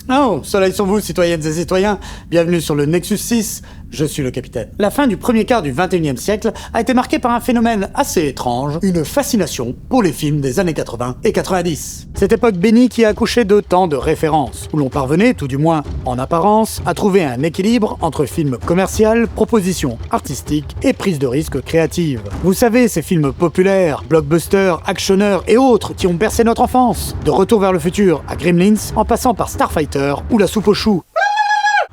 Oh, soleil sur vous, citoyennes et citoyens. Bienvenue sur le Nexus 6. Je suis le capitaine. La fin du premier quart du 21e siècle a été marquée par un phénomène assez étrange, une fascination pour les films des années 80 et 90. Cette époque bénie qui a accouché de tant de références, où l'on parvenait, tout du moins en apparence, à trouver un équilibre entre films commercial, propositions artistiques et prise de risque créative. Vous savez, ces films populaires, blockbusters, actionneurs et autres qui ont bercé notre enfance. De Retour vers le futur à Gremlins, en passant par Starfighter ou La soupe aux choux.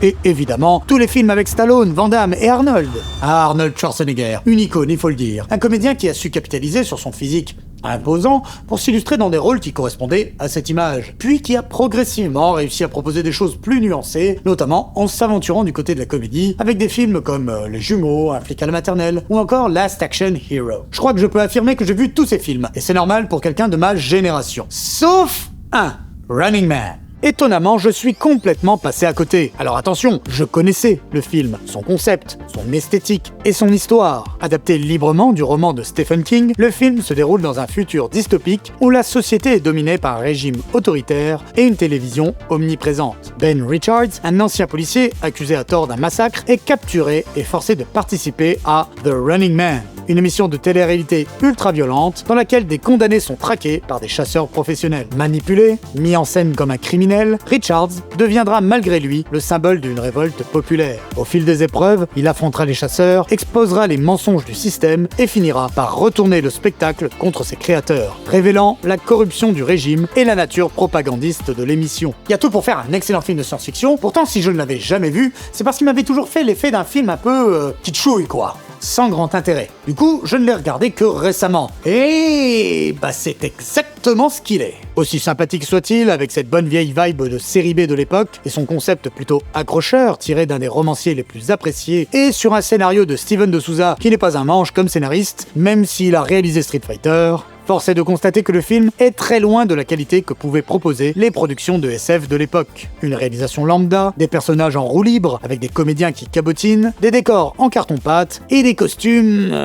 Et évidemment, tous les films avec Stallone, Van Damme et Arnold. Ah, Arnold Schwarzenegger, une icône, il faut le dire. Un comédien qui a su capitaliser sur son physique imposant pour s'illustrer dans des rôles qui correspondaient à cette image. Puis qui a progressivement réussi à proposer des choses plus nuancées, notamment en s'aventurant du côté de la comédie, avec des films comme Les Jumeaux, Un flic à la maternelle, ou encore Last Action Hero. Je crois que je peux affirmer que j'ai vu tous ces films, et c'est normal pour quelqu'un de ma génération. Sauf un, Running Man. Étonnamment, je suis complètement passé à côté. Alors attention, je connaissais le film, son concept, son esthétique et son histoire. Adapté librement du roman de Stephen King, le film se déroule dans un futur dystopique où la société est dominée par un régime autoritaire et une télévision omniprésente. Ben Richards, un ancien policier accusé à tort d'un massacre, est capturé et forcé de participer à The Running Man, une émission de télé-réalité ultra-violente dans laquelle des condamnés sont traqués par des chasseurs professionnels. Manipulé, mis en scène comme un criminel, Richards deviendra malgré lui le symbole d'une révolte populaire. Au fil des épreuves, il affrontera les chasseurs, exposera les mensonges du système et finira par retourner le spectacle contre ses créateurs, révélant la corruption du régime et la nature propagandiste de l'émission. Il y a tout pour faire un excellent film de science-fiction, pourtant si je ne l'avais jamais vu, c'est parce qu'il m'avait toujours fait l'effet d'un film un peu kitschouille quoi. Sans grand intérêt. Du coup, je ne l'ai regardé que récemment. Et bah c'est exactement ce qu'il est. Aussi sympathique soit-il, avec cette bonne vieille vibe de série B de l'époque, et son concept plutôt accrocheur, tiré d'un des romanciers les plus appréciés, et sur un scénario de Steven de Souza, qui n'est pas un manche comme scénariste, même s'il a réalisé Street Fighter, force est de constater que le film est très loin de la qualité que pouvaient proposer les productions de SF de l'époque. Une réalisation lambda, des personnages en roue libre, avec des comédiens qui cabotinent, des décors en carton-pâte, et des costumes...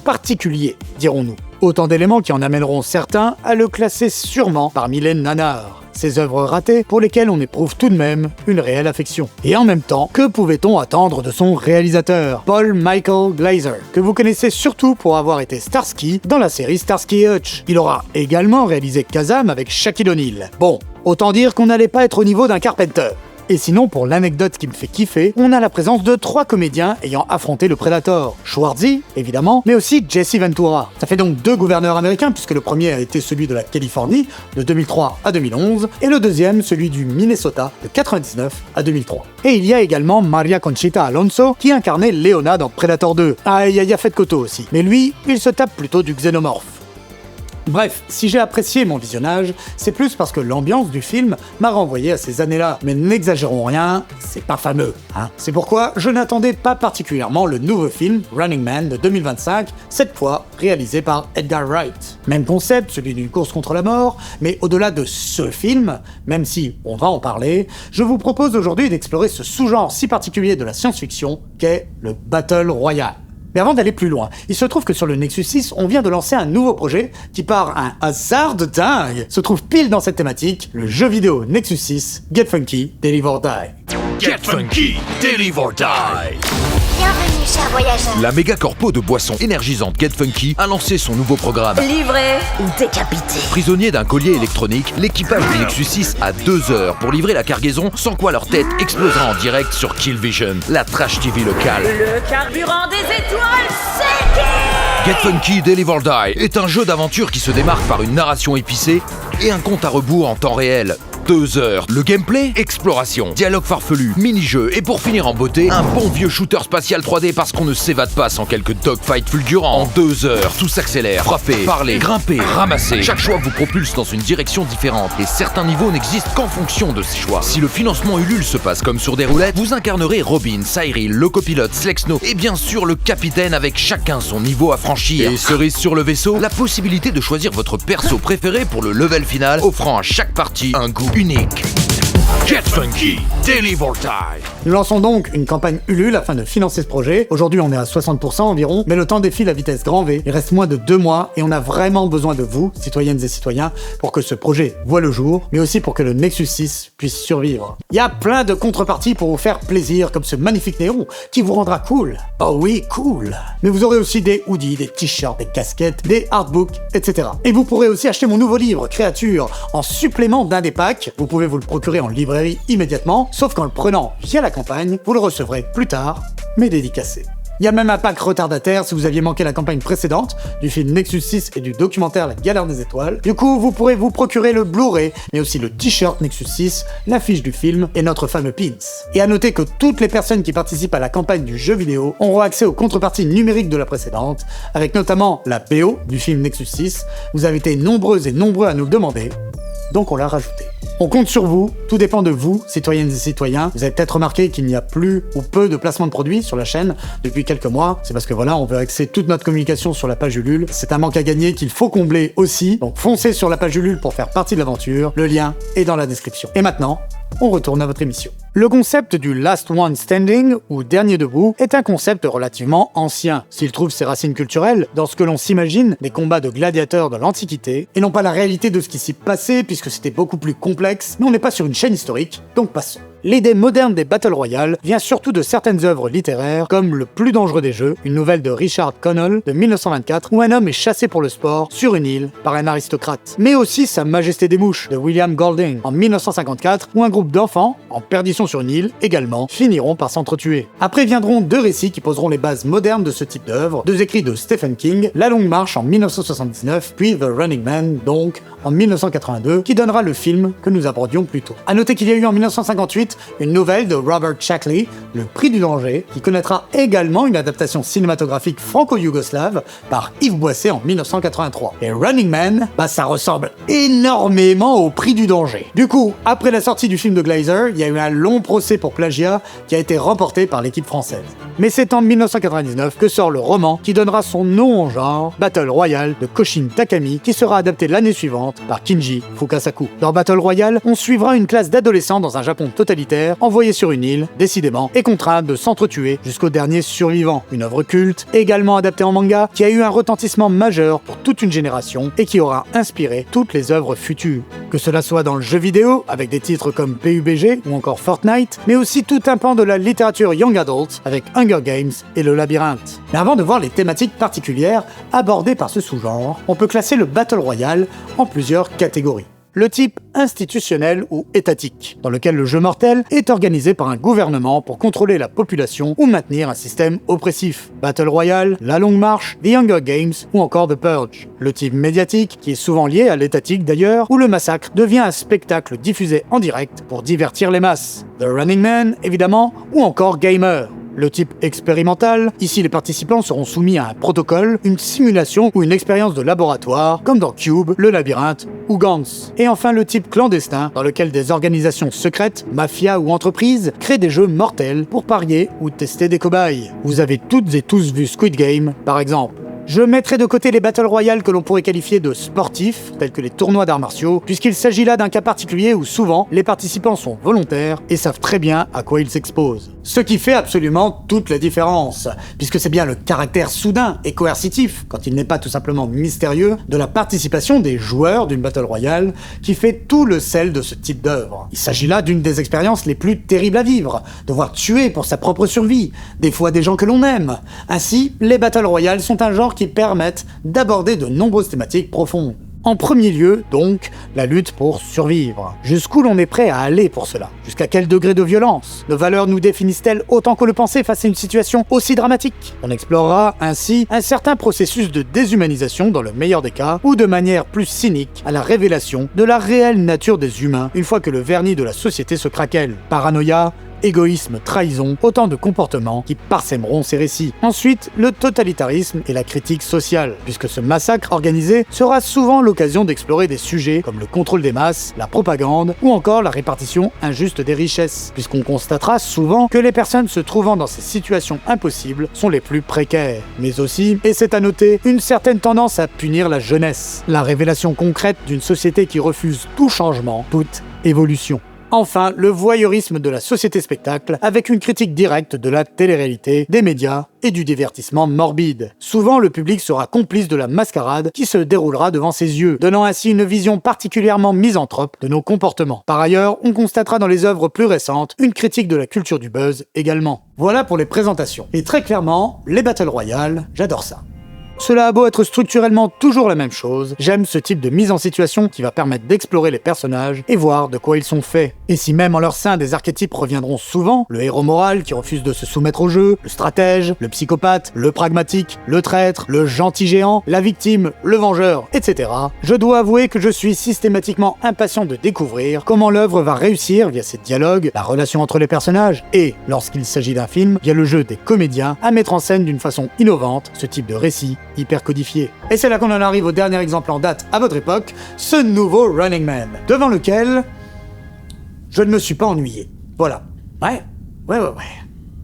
particuliers, dirons-nous. Autant d'éléments qui en amèneront certains à le classer sûrement parmi les nanars. Ces œuvres ratées pour lesquelles on éprouve tout de même une réelle affection. Et en même temps, que pouvait-on attendre de son réalisateur, Paul Michael Glaser, que vous connaissez surtout pour avoir été Starsky dans la série Starsky et Hutch. Il aura également réalisé Kazam avec Shaquille O'Neal. Bon, autant dire qu'on n'allait pas être au niveau d'un Carpenter. Et sinon, pour l'anecdote qui me fait kiffer, on a la présence de 3 comédiens ayant affronté le Predator. Schwarzy, évidemment, mais aussi Jesse Ventura. Ça fait donc 2 gouverneurs américains, puisque le premier a été celui de la Californie, de 2003 à 2011, et le deuxième, celui du Minnesota, de 99 à 2003. Et il y a également Maria Conchita Alonso, qui incarnait Leona dans Predator 2. Ah, il y a Fett Koto aussi. Mais lui, il se tape plutôt du xénomorphe. Bref, si j'ai apprécié mon visionnage, c'est plus parce que l'ambiance du film m'a renvoyé à ces années-là. Mais n'exagérons rien, c'est pas fameux, hein. C'est pourquoi je n'attendais pas particulièrement le nouveau film Running Man de 2025, cette fois réalisé par Edgar Wright. Même concept, celui d'une course contre la mort, mais au-delà de ce film, même si on va en parler, je vous propose aujourd'hui d'explorer ce sous-genre si particulier de la science-fiction qu'est le Battle Royale. Mais avant d'aller plus loin, il se trouve que sur le Nexus 6, on vient de lancer un nouveau projet qui, par un hasard de dingue, se trouve pile dans cette thématique, le jeu vidéo Nexus 6, Get Funky, Deliver or Die. Get Funky, Deliver or Die. Bienvenue, chers voyageurs. La méga corpo de boissons énergisantes Get Funky a lancé son nouveau programme. Livré ou décapité. Prisonniers d'un collier électronique, l'équipage du Nexus 6 a 2 heures pour livrer la cargaison, sans quoi leur tête explosera en direct sur Kill Vision, la trash TV locale. Le carburant des étoiles, c'est qui? Get Funky Deliver or Die est un jeu d'aventure qui se démarque par une narration épicée et un compte à rebours en temps réel. 2 heures. Le gameplay, exploration, dialogue farfelu, mini-jeu et pour finir en beauté, un bon vieux shooter spatial 3D parce qu'on ne s'évade pas sans quelques dogfights fulgurants. En 2 heures, tout s'accélère, frapper, parler, grimper, ramasser. Chaque choix vous propulse dans une direction différente et certains niveaux n'existent qu'en fonction de ces choix. Si le financement Ulule se passe comme sur des roulettes, vous incarnerez Robin, Cyril, le copilote, Slexno et bien sûr le capitaine avec chacun son niveau à franchir. Et cerise sur le vaisseau, la possibilité de choisir votre perso préféré pour le level final, offrant à chaque partie un goût unique. Get Funky, Deliver Time. Nous lançons donc une campagne Ulule afin de financer ce projet. Aujourd'hui, on est à 60% environ, mais le temps défile à vitesse grand V. Il reste moins de 2 mois et on a vraiment besoin de vous, citoyennes et citoyens, pour que ce projet voie le jour, mais aussi pour que le Nexus 6 puisse survivre. Il y a plein de contreparties pour vous faire plaisir, comme ce magnifique néon qui vous rendra cool. Oh oui, cool. Mais vous aurez aussi des hoodies, des t-shirts, des casquettes, des artbooks, etc. Et vous pourrez aussi acheter mon nouveau livre, Créature, en supplément d'un des packs. Vous pouvez vous le procurer en librairie immédiatement, sauf qu'en le prenant via la campagne, vous le recevrez plus tard, mais dédicacé. Il y a même un pack retardataire si vous aviez manqué la campagne précédente, du film Nexus 6 et du documentaire La Galère des Étoiles. Du coup, vous pourrez vous procurer le Blu-ray, mais aussi le t-shirt Nexus 6, l'affiche du film et notre fameux pins. Et à noter que toutes les personnes qui participent à la campagne du jeu vidéo auront accès aux contreparties numériques de la précédente, avec notamment la BO du film Nexus 6. Vous avez été nombreuses et nombreux à nous le demander, donc on l'a rajouté. On compte sur vous, tout dépend de vous, citoyennes et citoyens. Vous avez peut-être remarqué qu'il n'y a plus ou peu de placements de produits sur la chaîne depuis quelques mois. C'est parce que voilà, on veut axer toute notre communication sur la page Ulule. C'est un manque à gagner qu'il faut combler aussi. Donc foncez sur la page Ulule pour faire partie de l'aventure. Le lien est dans la description. Et maintenant, on retourne à votre émission. Le concept du Last One Standing, ou Dernier Debout, est un concept relativement ancien. S'il trouve ses racines culturelles dans ce que l'on s'imagine des combats de gladiateurs de l'Antiquité, et non pas la réalité de ce qui s'y passait, puisque c'était beaucoup plus complexe, mais on n'est pas sur une chaîne historique, donc passons. L'idée moderne des Battle Royale vient surtout de certaines œuvres littéraires, comme Le plus dangereux des jeux, une nouvelle de Richard Connell de 1924, où un homme est chassé pour le sport sur une île par un aristocrate. Mais aussi Sa Majesté des Mouches de William Golding en 1954, où un groupe d'enfants, en perdition sur une île également, finiront par s'entretuer. Après viendront 2 récits qui poseront les bases modernes de ce type d'œuvre, 2 écrits de Stephen King, La Longue Marche en 1979, puis The Running Man, donc, en 1982, qui donnera le film que nous abordions plus tôt. A noter qu'il y a eu en 1958 une nouvelle de Robert Shackley, Le Prix du danger, qui connaîtra également une adaptation cinématographique franco-yougoslave par Yves Boisset en 1983. Et Running Man, ça ressemble énormément au Prix du danger. Du coup, après la sortie du film de Glazer, il y a eu un long procès pour plagiat qui a été remporté par l'équipe française. Mais c'est en 1999 que sort le roman qui donnera son nom au genre, Battle Royale de Koshin Takami, qui sera adapté l'année suivante par Kinji Fukasaku. Dans Battle Royale, on suivra une classe d'adolescents dans un Japon totalitaire, envoyés sur une île, décidément, et contraints de s'entretuer jusqu'au dernier survivant. Une œuvre culte, également adaptée en manga, qui a eu un retentissement majeur pour toute une génération et qui aura inspiré toutes les œuvres futures. Que cela soit dans le jeu vidéo, avec des titres comme PUBG ou encore Fortnite, mais aussi tout un pan de la littérature Young Adult, avec Hunger Games et Le Labyrinthe. Mais avant de voir les thématiques particulières abordées par ce sous-genre, on peut classer le Battle Royale en plusieurs catégories. Le type institutionnel ou étatique, dans lequel le jeu mortel est organisé par un gouvernement pour contrôler la population ou maintenir un système oppressif. Battle Royale, La Longue Marche, The Hunger Games ou encore The Purge. Le type médiatique, qui est souvent lié à l'étatique d'ailleurs, où le massacre devient un spectacle diffusé en direct pour divertir les masses. The Running Man, évidemment, ou encore Gamer. Le type expérimental, ici les participants seront soumis à un protocole, une simulation ou une expérience de laboratoire, comme dans Cube, Le Labyrinthe ou Gantz. Et enfin le type clandestin, dans lequel des organisations secrètes, mafias ou entreprises, créent des jeux mortels pour parier ou tester des cobayes. Vous avez toutes et tous vu Squid Game, par exemple. Je mettrai de côté les Battle Royale que l'on pourrait qualifier de sportifs, tels que les tournois d'arts martiaux, puisqu'il s'agit là d'un cas particulier où souvent les participants sont volontaires et savent très bien à quoi ils s'exposent. Ce qui fait absolument toute la différence, puisque c'est bien le caractère soudain et coercitif, quand il n'est pas tout simplement mystérieux, de la participation des joueurs d'une Battle Royale qui fait tout le sel de ce type d'œuvre. Il s'agit là d'une des expériences les plus terribles à vivre, devoir tuer pour sa propre survie, des fois des gens que l'on aime. Ainsi, les Battle Royale sont un genre qui permettent d'aborder de nombreuses thématiques profondes. En premier lieu, donc, la lutte pour survivre. Jusqu'où l'on est prêt à aller pour cela? Jusqu'à quel degré de violence? Nos valeurs nous définissent-elles autant que le penser face à une situation aussi dramatique? On explorera ainsi un certain processus de déshumanisation dans le meilleur des cas, ou de manière plus cynique à la révélation de la réelle nature des humains une fois que le vernis de la société se craquelle. Paranoïa, égoïsme, trahison, autant de comportements qui parsèmeront ces récits. Ensuite, le totalitarisme et la critique sociale, puisque ce massacre organisé sera souvent l'occasion d'explorer des sujets comme le contrôle des masses, la propagande ou encore la répartition injuste des richesses, puisqu'on constatera souvent que les personnes se trouvant dans ces situations impossibles sont les plus précaires. Mais aussi, et c'est à noter, une certaine tendance à punir la jeunesse, la révélation concrète d'une société qui refuse tout changement, toute évolution. Enfin, le voyeurisme de la société spectacle, avec une critique directe de la télé-réalité, des médias et du divertissement morbide. Souvent, le public sera complice de la mascarade qui se déroulera devant ses yeux, donnant ainsi une vision particulièrement misanthrope de nos comportements. Par ailleurs, on constatera dans les œuvres plus récentes une critique de la culture du buzz également. Voilà pour les présentations. Et très clairement, les Battle Royale, j'adore ça. Cela a beau être structurellement toujours la même chose, j'aime ce type de mise en situation qui va permettre d'explorer les personnages et voir de quoi ils sont faits. Et si même en leur sein des archétypes reviendront souvent, le héros moral qui refuse de se soumettre au jeu, le stratège, le psychopathe, le pragmatique, le traître, le gentil géant, la victime, le vengeur, etc., je dois avouer que je suis systématiquement impatient de découvrir comment l'œuvre va réussir via ses dialogues, la relation entre les personnages et, lorsqu'il s'agit d'un film, via le jeu des comédiens, à mettre en scène d'une façon innovante ce type de récit hyper codifié. Et c'est là qu'on en arrive au dernier exemple en date à votre époque, ce nouveau Running Man, devant lequel je ne me suis pas ennuyé. Voilà. Ouais.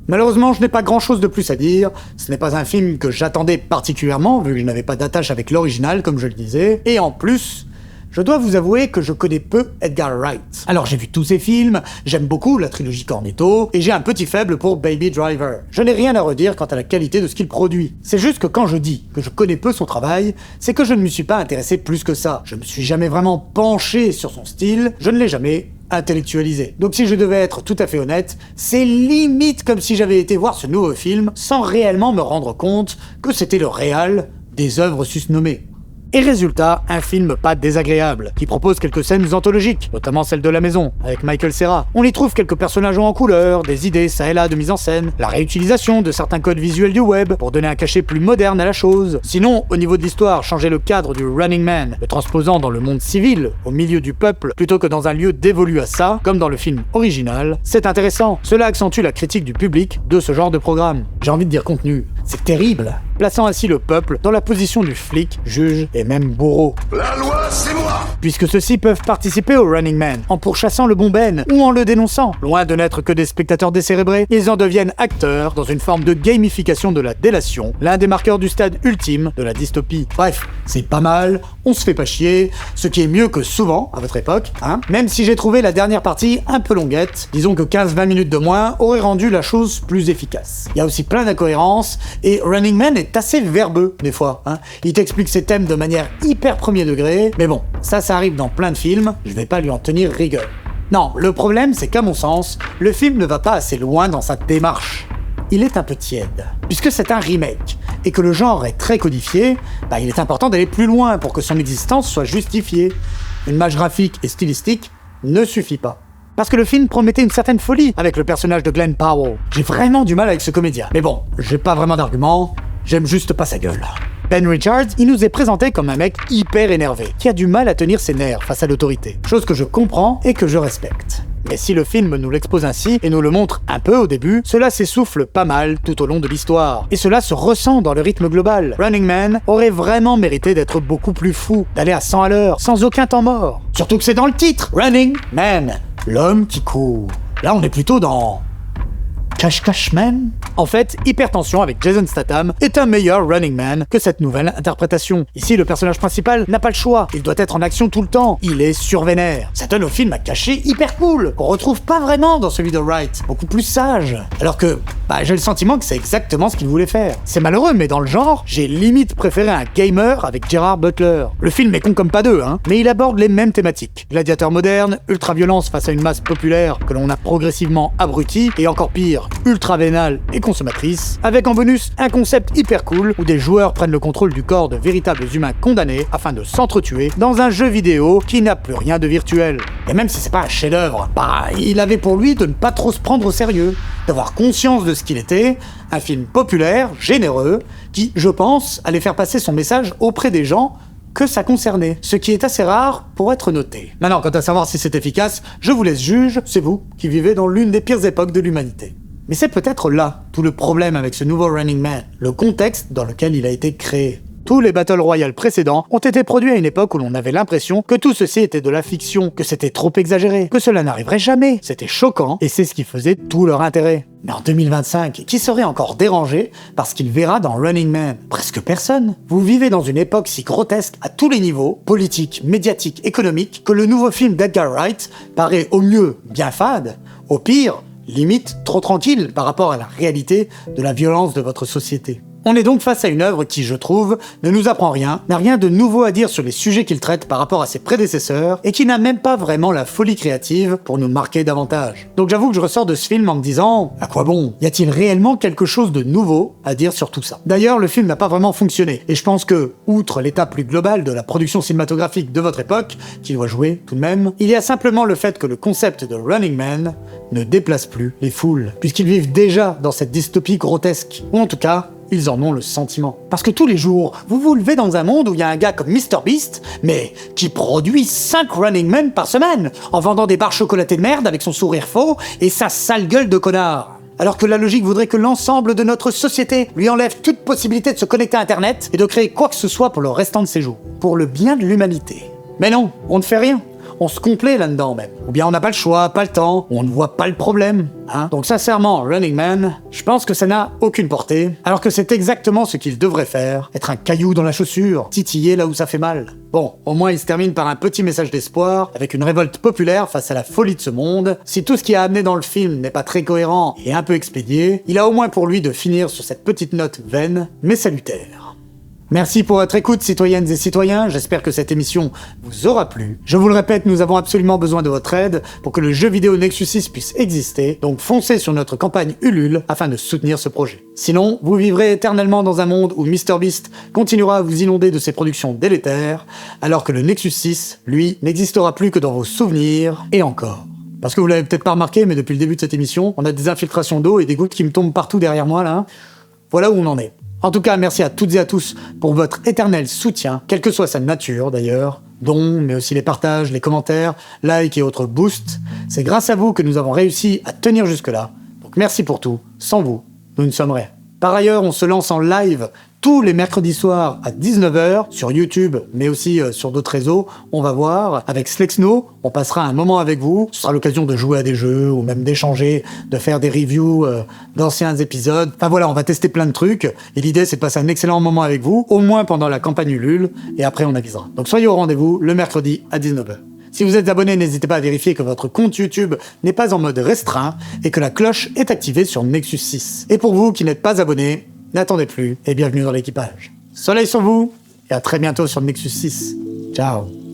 Malheureusement, je n'ai pas grand-chose de plus à dire. Ce n'est pas un film que j'attendais particulièrement, vu que je n'avais pas d'attache avec l'original, comme je le disais. Et en plus, je dois vous avouer que je connais peu Edgar Wright. Alors j'ai vu tous ses films, j'aime beaucoup la trilogie Cornetto, et j'ai un petit faible pour Baby Driver. Je n'ai rien à redire quant à la qualité de ce qu'il produit. C'est juste que quand je dis que je connais peu son travail, c'est que je ne me suis pas intéressé plus que ça. Je me suis jamais vraiment penché sur son style, je ne l'ai jamais intellectualisé. Donc si je devais être tout à fait honnête, c'est limite comme si j'avais été voir ce nouveau film sans réellement me rendre compte que c'était le réal des œuvres susnommées. Et résultat, un film pas désagréable, qui propose quelques scènes anthologiques, notamment celle de la maison, avec Michael Cera. On y trouve quelques personnages en couleur, des idées ça et là de mise en scène, la réutilisation de certains codes visuels du web pour donner un cachet plus moderne à la chose. Sinon, au niveau de l'histoire, changer le cadre du Running Man, le transposant dans le monde civil, au milieu du peuple, plutôt que dans un lieu dévolu à ça, comme dans le film original, c'est intéressant. Cela accentue la critique du public de ce genre de programme. J'ai envie de dire contenu, c'est terrible, plaçant ainsi le peuple dans la position du flic, juge et même bourreau. La loi, c'est moi! Puisque ceux-ci peuvent participer au Running Man en pourchassant le bon Ben ou en le dénonçant. Loin de n'être que des spectateurs décérébrés, ils en deviennent acteurs dans une forme de gamification de la délation, l'un des marqueurs du stade ultime de la dystopie. Bref, c'est pas mal, on se fait pas chier, ce qui est mieux que souvent à votre époque, hein. Même si j'ai trouvé la dernière partie un peu longuette, disons que 15-20 minutes de moins aurait rendu la chose plus efficace. Il y a aussi plein d'incohérences, et Running Man est assez verbeux des fois, hein. Il t'explique ses thèmes de manière hyper premier degré, mais bon, ça arrive dans plein de films, je vais pas lui en tenir rigueur. Non, le problème c'est qu'à mon sens, le film ne va pas assez loin dans sa démarche. Il est un peu tiède. Puisque c'est un remake, et que le genre est très codifié, il est important d'aller plus loin pour que son existence soit justifiée. Une mâche graphique et stylistique ne suffit pas. Parce que le film promettait une certaine folie avec le personnage de Glenn Powell. J'ai vraiment du mal avec ce comédien. Mais bon, j'ai pas vraiment d'argument, j'aime juste pas sa gueule. Ben Richards, il nous est présenté comme un mec hyper énervé, qui a du mal à tenir ses nerfs face à l'autorité. Chose que je comprends et que je respecte. Mais si le film nous l'expose ainsi et nous le montre un peu au début, cela s'essouffle pas mal tout au long de l'histoire. Et cela se ressent dans le rythme global. Running Man aurait vraiment mérité d'être beaucoup plus fou, d'aller à 100 à l'heure, sans aucun temps mort. Surtout que c'est dans le titre, Running Man, l'homme qui court. Là on est plutôt dans... Cash Man? En fait, Hypertension avec Jason Statham est un meilleur Running Man que cette nouvelle interprétation. Ici, le personnage principal n'a pas le choix, il doit être en action tout le temps, il est survénère. Ça donne au film un cachet hyper cool, qu'on retrouve pas vraiment dans celui de Wright, beaucoup plus sage. Alors que, j'ai le sentiment que c'est exactement ce qu'il voulait faire. C'est malheureux, mais dans le genre, j'ai limite préféré un gamer avec Gerard Butler. Le film est con comme pas deux, mais il aborde les mêmes thématiques. Gladiateur moderne, ultra-violence face à une masse populaire que l'on a progressivement abruti, et encore pire, ultra vénale et consommatrice, avec en bonus un concept hyper cool où des joueurs prennent le contrôle du corps de véritables humains condamnés afin de s'entretuer dans un jeu vidéo qui n'a plus rien de virtuel. Et même si c'est pas un chef-d'œuvre, il avait pour lui de ne pas trop se prendre au sérieux, d'avoir conscience de ce qu'il était, un film populaire, généreux, qui, je pense, allait faire passer son message auprès des gens que ça concernait, ce qui est assez rare pour être noté. Maintenant, quant à savoir si c'est efficace, je vous laisse juge, c'est vous qui vivez dans l'une des pires époques de l'humanité. Mais c'est peut-être là tout le problème avec ce nouveau Running Man, le contexte dans lequel il a été créé. Tous les Battle Royale précédents ont été produits à une époque où l'on avait l'impression que tout ceci était de la fiction, que c'était trop exagéré, que cela n'arriverait jamais. C'était choquant et c'est ce qui faisait tout leur intérêt. Mais en 2025, qui serait encore dérangé parce qu'il verra dans Running Man? Presque personne. Vous vivez dans une époque si grotesque à tous les niveaux, politique, médiatique, économique, que le nouveau film d'Edgar Wright paraît au mieux bien fade, au pire, limite trop tranquille par rapport à la réalité de la violence de votre société. On est donc face à une œuvre qui, je trouve, ne nous apprend rien, n'a rien de nouveau à dire sur les sujets qu'il traite par rapport à ses prédécesseurs, et qui n'a même pas vraiment la folie créative pour nous marquer davantage. Donc j'avoue que je ressors de ce film en me disant, à quoi bon? Y a-t-il réellement quelque chose de nouveau à dire sur tout ça? D'ailleurs, le film n'a pas vraiment fonctionné, et je pense que, outre l'état plus global de la production cinématographique de votre époque, qui doit jouer tout de même, il y a simplement le fait que le concept de Running Man ne déplace plus les foules, puisqu'ils vivent déjà dans cette dystopie grotesque, ou en tout cas, ils en ont le sentiment. Parce que tous les jours, vous vous levez dans un monde où il y a un gars comme MrBeast, mais qui produit 5 Running Men par semaine, en vendant des barres chocolatées de merde avec son sourire faux et sa sale gueule de connard. Alors que la logique voudrait que l'ensemble de notre société lui enlève toute possibilité de se connecter à Internet et de créer quoi que ce soit pour le restant de ses jours. Pour le bien de l'humanité. Mais non, on ne fait rien. On se complaît là-dedans même. Ou bien on n'a pas le choix, pas le temps, on ne voit pas le problème. Donc sincèrement, Running Man, je pense que ça n'a aucune portée, alors que c'est exactement ce qu'il devrait faire, être un caillou dans la chaussure, titiller là où ça fait mal. Bon, au moins il se termine par un petit message d'espoir, avec une révolte populaire face à la folie de ce monde. Si tout ce qui a amené dans le film n'est pas très cohérent et un peu expédié, il a au moins pour lui de finir sur cette petite note vaine, mais salutaire. Merci pour votre écoute, citoyennes et citoyens, j'espère que cette émission vous aura plu. Je vous le répète, nous avons absolument besoin de votre aide pour que le jeu vidéo Nexus 6 puisse exister, donc foncez sur notre campagne Ulule afin de soutenir ce projet. Sinon, vous vivrez éternellement dans un monde où MrBeast continuera à vous inonder de ses productions délétères, alors que le Nexus 6, lui, n'existera plus que dans vos souvenirs, et encore. Parce que vous l'avez peut-être pas remarqué, mais depuis le début de cette émission, on a des infiltrations d'eau et des gouttes qui me tombent partout derrière moi, là. Voilà où on en est. En tout cas, merci à toutes et à tous pour votre éternel soutien, quelle que soit sa nature d'ailleurs, dons, mais aussi les partages, les commentaires, likes et autres boosts. C'est grâce à vous que nous avons réussi à tenir jusque-là. Donc merci pour tout, sans vous, nous ne sommes rien. Par ailleurs, on se lance en live tous les mercredis soirs à 19h sur YouTube, mais aussi sur d'autres réseaux. On va voir. Avec Slexno, on passera un moment avec vous. Ce sera l'occasion de jouer à des jeux ou même d'échanger, de faire des reviews d'anciens épisodes. Enfin voilà, on va tester plein de trucs. Et l'idée, c'est de passer un excellent moment avec vous, au moins pendant la campagne Ulule, et après on avisera. Donc soyez au rendez-vous le mercredi à 19h. Si vous êtes abonné, n'hésitez pas à vérifier que votre compte YouTube n'est pas en mode restreint et que la cloche est activée sur Nexus 6. Et pour vous qui n'êtes pas abonné, n'attendez plus et bienvenue dans l'équipage. Soleil sur vous et à très bientôt sur Nexus 6. Ciao.